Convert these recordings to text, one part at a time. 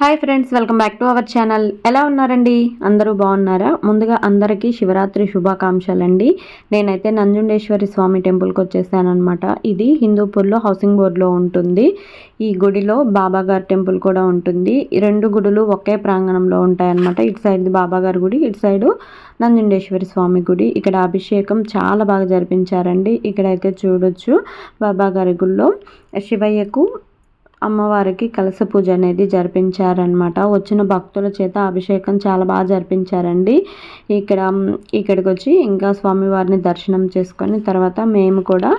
Hi friends, welcome back to our channel. ఎలా ఉన్నారండి? అందరూ బాగున్నారా? ముందుగా అందరికీ శివరాత్రి శుభాకాంక్షలండి. నేనైతే నంజుండేశ్వరి స్వామి టెంపుల్కి వచ్చేసాను అనమాట. ఇది హిందూపూర్లో హౌసింగ్ బోర్డులో ఉంటుంది. ఈ గుడిలో బాబాగారి టెంపుల్ కూడా ఉంటుంది. ఈ రెండు గుడులు ఒకే ప్రాంగణంలో ఉంటాయన్నమాట. ఇటు సైడ్ బాబాగారి గుడి, ఇటు సైడు నంజుండేశ్వరి స్వామి గుడి. ఇక్కడ అభిషేకం చాలా బాగా జరిపించారండి. ఇక్కడైతే చూడొచ్చు బాబాగారి గుడిలో శివయ్యకు అమ్మవారికి కలశ పూజ అనేది జరిపించారనమాట. వచ్చిన భక్తుల చేత అభిషేకం చాలా బాగా జరిపించారండి. ఇక్కడికి వచ్చి ఇంకా స్వామివారిని దర్శనం చేసుకొని తర్వాత మేము కూడా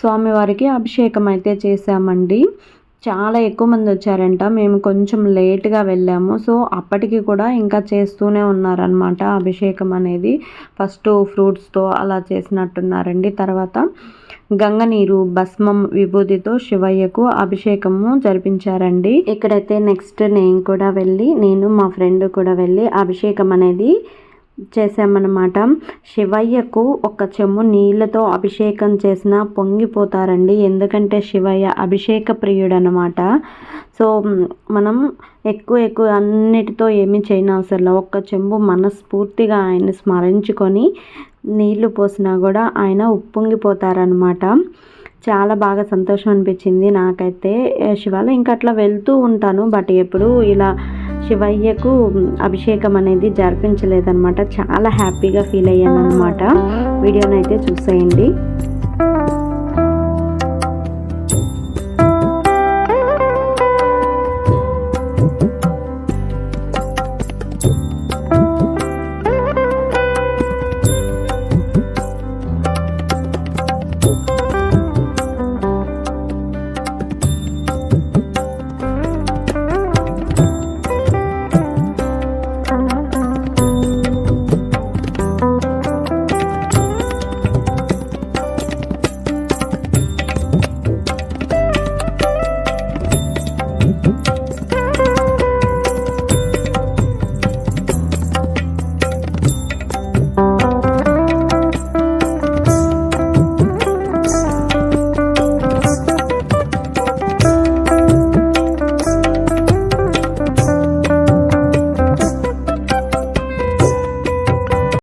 స్వామివారికి అభిషేకం అయితే చేసామండి. చాలా ఎక్కువ మంది వచ్చారంట. మేము కొంచెం లేట్గా వెళ్ళాము. సో అప్పటికి కూడా ఇంకా చేస్తూనే ఉన్నారనమాట అభిషేకం అనేది. ఫస్ట్ ఫ్రూట్స్తో అలా చేసినట్టున్నారండి. తర్వాత గంగ నీరు, భస్మం, విభూతితో శివయ్యకు అభిషేకము జరిపించారండి. ఇక్కడైతే నెక్స్ట్ నేను మా ఫ్రెండ్ కూడా వెళ్ళి అభిషేకం అనేది చేసామన్నమాట. శివయ్యకు ఒక చెమ్ము నీళ్ళతో అభిషేకం చేసినా పొంగిపోతారండి. ఎందుకంటే శివయ్య అభిషేక ప్రియుడు అనమాట. సో మనం ఎక్కువ అన్నిటితో ఏమీ చేయనవసరం. ఒక్క చెంబు మనస్ఫూర్తిగా ఆయన్ని స్మరించుకొని నీళ్లు పోసినా కూడా ఆయన ఉప్పొంగిపోతారనమాట. చాలా బాగా సంతోషం అనిపించింది నాకైతే. శివాలయం ఇంకా అట్లా వెళ్తూ ఉంటాను, బట్ ఎప్పుడు ఇలా శివయ్యకు అభిషేకం అనేది జరిపించలేదన్నమాట. చాలా హ్యాపీగా ఫీల్ అయ్యాను అనమాట. వీడియోనైతే చూసేయండి.